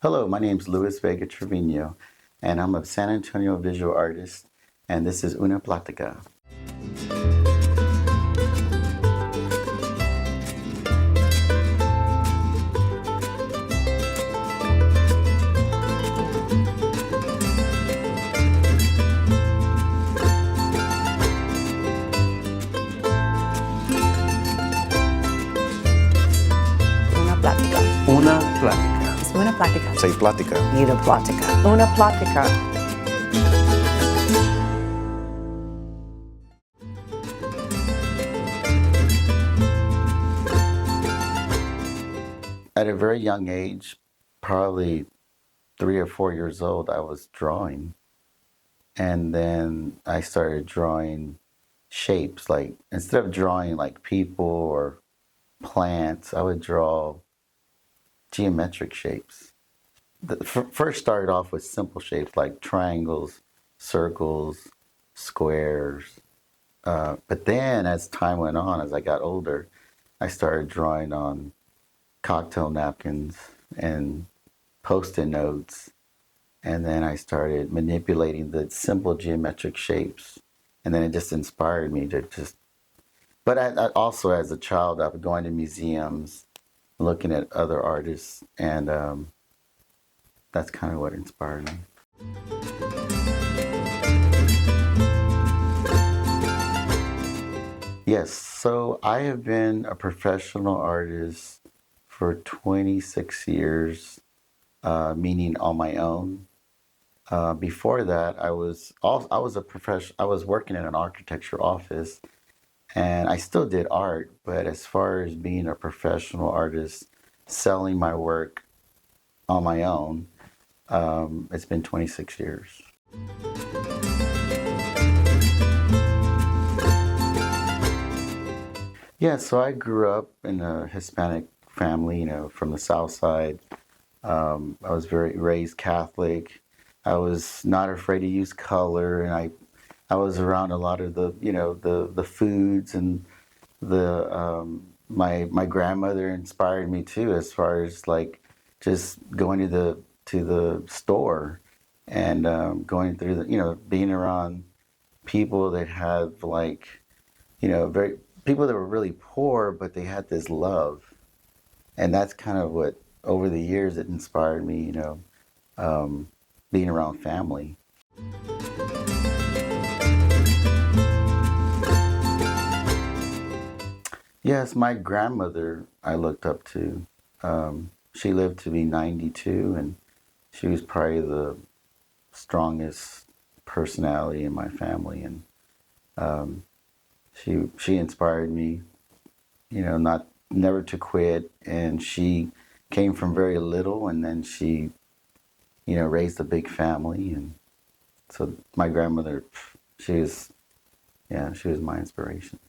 Hello, my name is Louis Vega Treviño, and I'm a San Antonio visual artist, and this is Una Plática. Una plática. Una plática. Es una plática. Say plática. Una plática. Una plática. At a very young age, probably 3 or 4 years old, I was drawing. And then I started drawing shapes, like instead of drawing like people or plants, I would draw geometric shapes. First started off with simple shapes like triangles, circles, squares. But then as time went on, as I got older, I started drawing on cocktail napkins and Post-it notes. And then I started manipulating the simple geometric shapes. And then it just inspired me to just, but I also as a child, I was going to museums, looking at other artists, and that's kind of what inspired me. Yes, so I have been a professional artist for 26 years, meaning on my own. Before that, I was working in an architecture office, and I still did art. But as far as being a professional artist, selling my work on my own, it's been 26 years. Yeah, so I grew up in a Hispanic family, from the South Side. I was raised Catholic. I was not afraid to use color, and I was around a lot of the foods, and my grandmother inspired me too, as far as like just going to the store and going through being around people that have like very people that were really poor, but they had this love, and that's kind of what over the years it inspired me, being around family. Yes, my grandmother I looked up to. She lived to be 92, and she was probably the strongest personality in my family, and she inspired me, never to quit. And she came from very little, and then she raised a big family. And so my grandmother, she was my inspiration.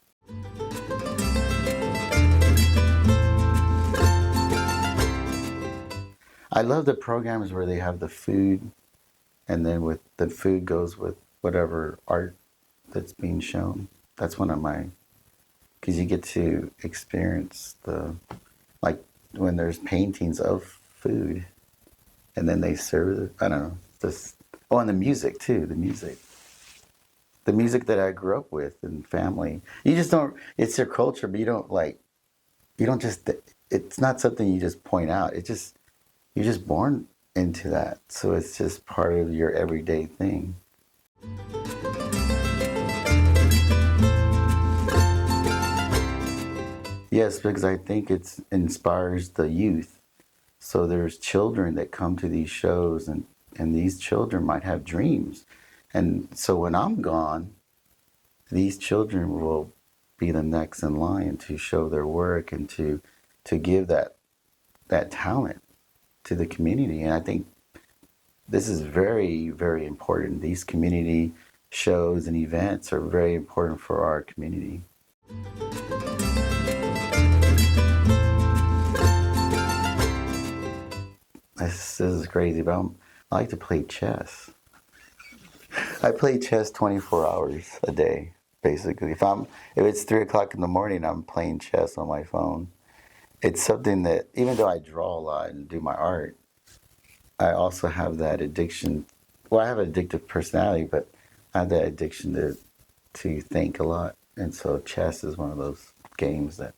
I love the programs where they have the food, and then with the food goes with whatever art that's being shown. That's one of because you get to experience like when there's paintings of food, and then they serve it. I don't know, and the music too, the music that I grew up with and family. You just don't, it's your culture, but it's not something you just point out. You're just born into that. So it's just part of your everyday thing. Yes, because I think it inspires the youth. So there's children that come to these shows, and these children might have dreams. And so when I'm gone, these children will be the next in line to show their work and to give that talent to the community. And I think this is very, very important. These community shows and events are very important for our community. This is crazy, but I like to play chess. I play chess 24 hours a day, basically. If it's 3 o'clock in the morning, I'm playing chess on my phone. It's something that, even though I draw a lot and do my art, I also have that addiction. Well, I have an addictive personality, but I have that addiction to think a lot. And so chess is one of those games that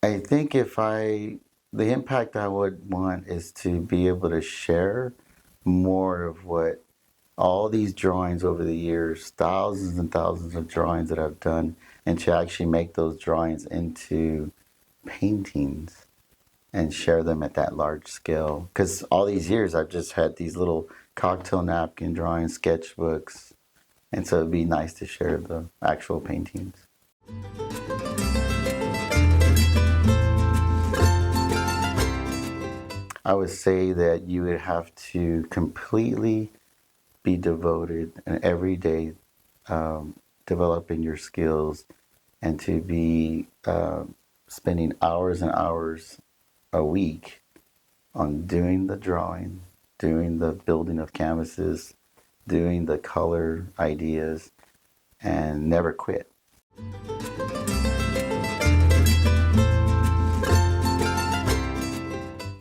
I think the impact I would want is to be able to share more of what all these drawings over the years, thousands and thousands of drawings that I've done, and to actually make those drawings into paintings and share them at that large scale. Because all these years I've just had these little cocktail napkin drawings, sketchbooks, and so it'd be nice to share the actual paintings. I would say that you would have to completely be devoted and every day developing your skills and to be spending hours and hours a week on doing the drawing, doing the building of canvases, doing the color ideas, and never quit.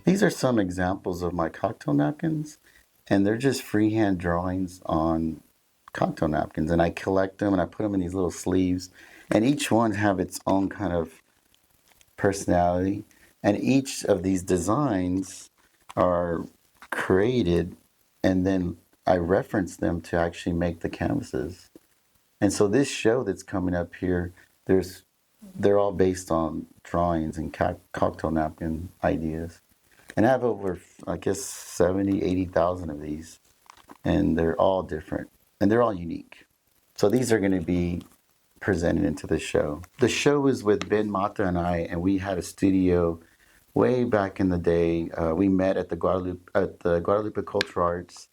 These are some examples of my cocktail napkins, and they're just freehand drawings on cocktail napkins. And I collect them and I put them in these little sleeves, and each one have its own kind of personality. And each of these designs are created, and then I reference them to actually make the canvases. And so this show that's coming up here, they're all based on drawings and cocktail napkin ideas. And I have over, I guess, 70, 80,000 of these. And they're all different. And they're all unique. So these are going to be presented into the show. The show is with Ben Mata and I, and we had a studio way back in the day. We met at the Guadalupe Cultural Arts.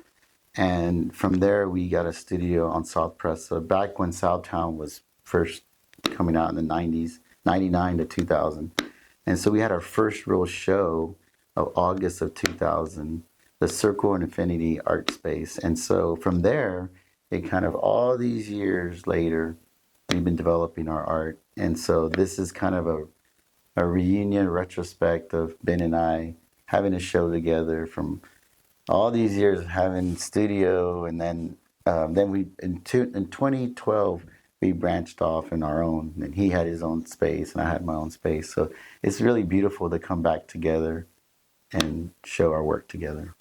And from there, we got a studio on South Presa back when Southtown was first coming out in the 90s, 99 to 2000. And so we had our first real show of August of 2000, the Circle and Infinity Art Space. And so from there, it kind of all these years later, we've been developing our art. And so this is kind of a reunion retrospect of Ben and I having a show together from all these years of having studio. And then we, in 2012, we branched off in our own, and he had his own space and I had my own space. So it's really beautiful to come back together and show our work together.